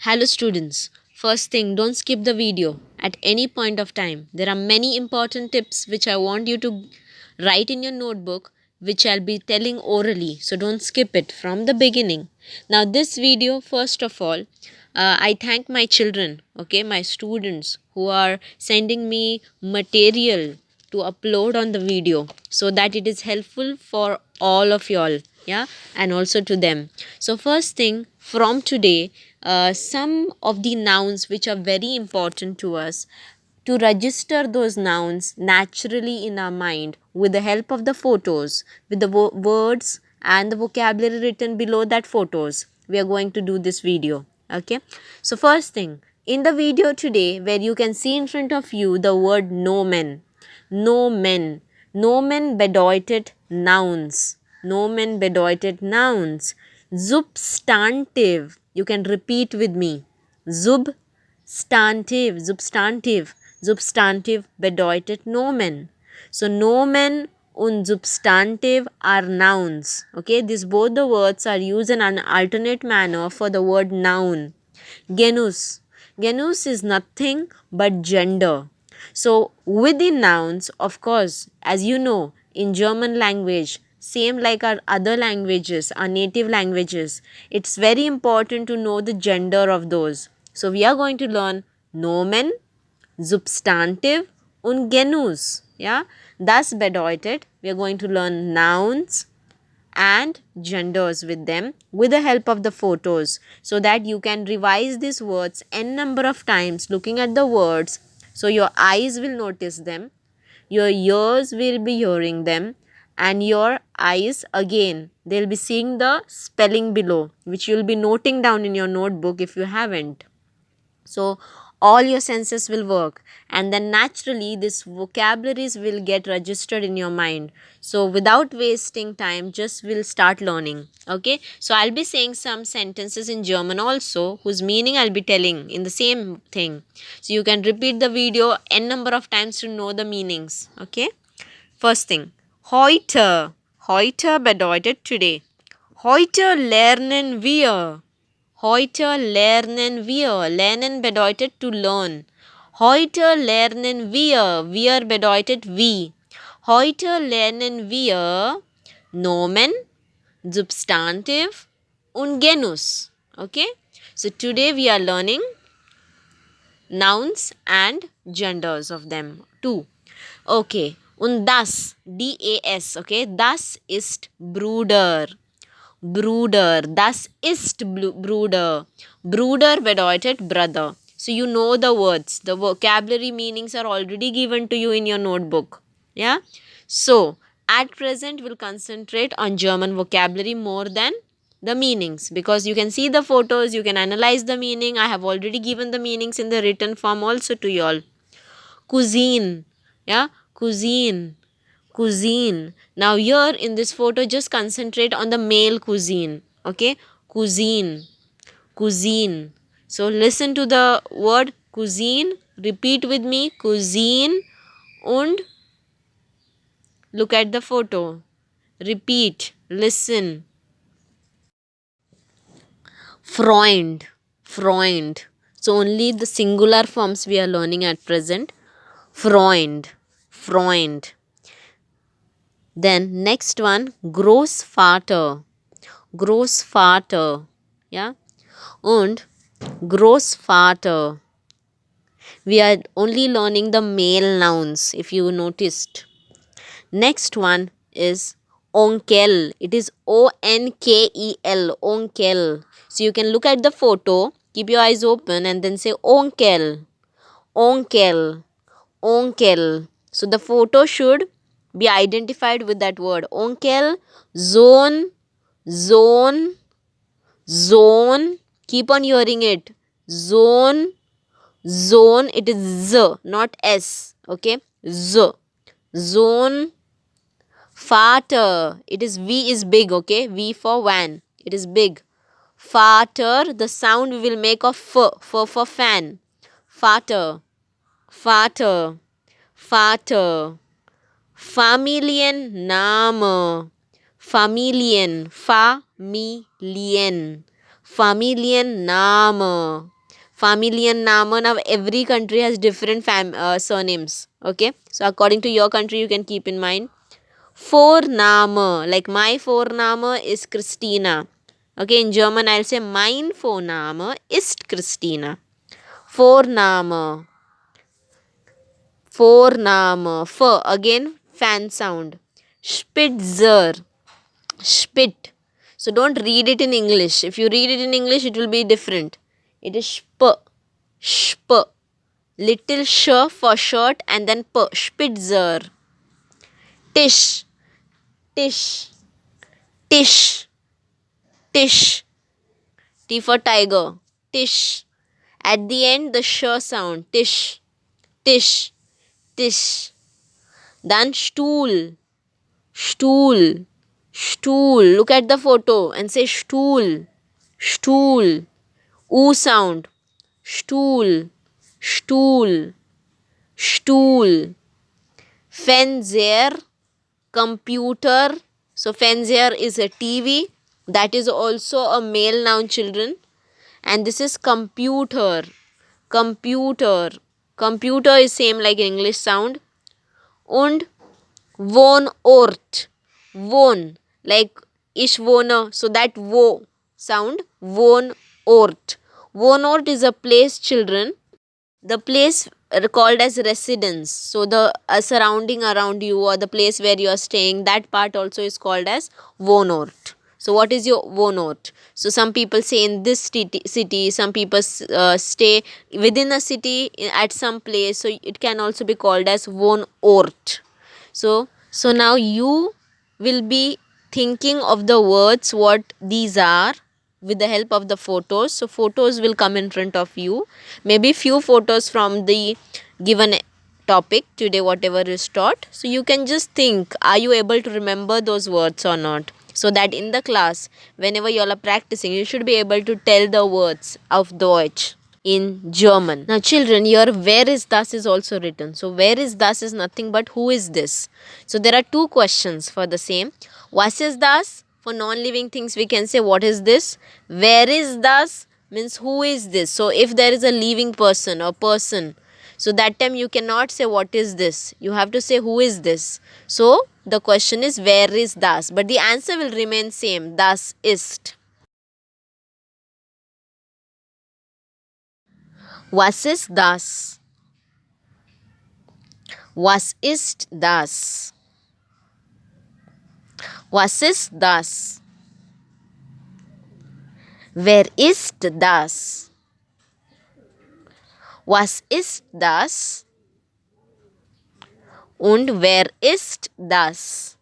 Hello students. First thing, don't skip the video at any point of time. There are many important tips which I want you to write in your notebook, which I'll be telling orally. So don't skip it from the beginning. Now this video, first of all, I thank my children, okay, my students who are sending me material to upload on the video so that it is helpful for all of y'all, yeah, and also to them. So first thing, from today, some of the nouns which are very important to us, to register those nouns naturally in our mind with the help of the photos, with the words and the vocabulary written below that photos, we are going to do this video. Okay, so first thing, in the video today, where you can see in front of you the word nomen. Nomen. Nomen bedeutet nouns. Nomen bedeutet nouns. Substantive. You can repeat with me. Substantive. Substantive. Substantive bedeutet Nomen. So Nomen und Substantive are nouns. Okay, these both the words are used in an alternate manner for the word noun. Genus. Genus is nothing but gender. So within nouns, of course, as you know, in German language, same like our other languages, our native languages, it's very important to know the gender of those. So we are going to learn Nomen, Substantive und Genus. Yeah, thus bedeutet, we are going to learn nouns and genders with them with the help of the photos, so that you can revise these words n number of times looking at the words. So your eyes will notice them, your ears will be hearing them, and your eyes again, they'll be seeing the spelling below, which you'll be noting down in your notebook if you haven't. So all your senses will work, and then naturally this vocabularies will get registered in your mind. So without wasting time, just will start learning. Okay, so I'll be saying some sentences in German also, whose meaning I'll be telling in the same thing. So you can repeat the video n number of times to know the meanings. Okay, first thing, heute. Heute bedeutet today. Heute lernen wir. Heute lernen wir. Lernen bedeutet to learn. Heute lernen wir. Wir bedeutet wie. Heute lernen wir Nomen, Substantive und Genus. Okay? So today we are learning nouns and genders of them too. Okay. Und das, D-A-S, okay? Das ist Bruder. Bruder. Das ist Bruder. Bruder bedeutet brother. So you know the words. The vocabulary meanings are already given to you in your notebook. Yeah. So at present we'll concentrate on German vocabulary more than the meanings, because you can see the photos, you can analyze the meaning. I have already given the meanings in the written form also to you all. Cuisine. Yeah. Cuisine. Cuisine. Now here in this photo, just concentrate on the male cuisine. Okay, cuisine. Cuisine. So listen to the word cuisine. Repeat with me, cuisine. And look at the photo. Repeat. Listen. Freund. Freund. So only the singular forms we are learning at present. Freund. Freund. Then next one, Großvater. Großvater. Yeah. Und Großvater. We are only learning the male nouns, if you noticed. Next one is Onkel. It is Onkel. Onkel. So you can look at the photo, keep your eyes open, and then say Onkel. Onkel. Onkel. So the photo should be identified with that word. Onkel, Sohn, Sohn, Sohn. Keep on hearing it. Sohn, Sohn. It is Z, not S. Okay. Z. Sohn. Vater. It is V is big. Okay. V for van. It is big. Vater. The sound we will make of F. F for fan. Vater. Vater. Vater. Familienname. Familien. Familien. Familienname. Familienname. Now every country has different surnames. Okay, so according to your country, you can keep in mind. Vorname, like my Vorname is Christina. Okay, in German I'll say mein Vorname ist Christina. Vorname, Vorname, F again fan sound. Spitzer, Spit. So don't read it in English. If you read it in English, it will be different. It is Sp, Sp. Little sh for shirt and then P, Spitzer. Tish, Tish, Tish, Tish. T for tiger. Tish. At the end, the sh sound. Tish, Tish, Tish. Then stool, stool, stool. Look at the photo and say stool, stool. Oo sound. Stool, stool, stool. Fernseher, computer. So Fernseher is a TV. That is also a male noun, children. And this is computer, computer. Computer is same like English sound. Und Wohnort, Wohn, like ich wohne, so that wo sound, Wohnort. Wohnort is a place, children. The place called as residence. So the surrounding around you or the place where you are staying, that part also is called as Wohnort. So what is your Wohnort? So some people say in this city, some people stay within a city at some place. So it can also be called as Wohnort. So now you will be thinking of the words what these are with the help of the photos. So photos will come in front of you. Maybe few photos from the given topic today, whatever is taught. So you can just think, are you able to remember those words or not? So that in the class, whenever you all are practicing, you should be able to tell the words of Deutsch in German. Now children, here where is das is also written. So where is das is nothing but who is this. So there are two questions for the same. Was is das? For non-living things we can say what is this. Where is das means who is this. So if there is a living person or person, so that time you cannot say what is this. You have to say who is this. So the question is where is das, but the answer will remain same. Das ist. Was ist das? Was ist das? Was ist das? Wer ist das? Was ist das? Und wer ist das?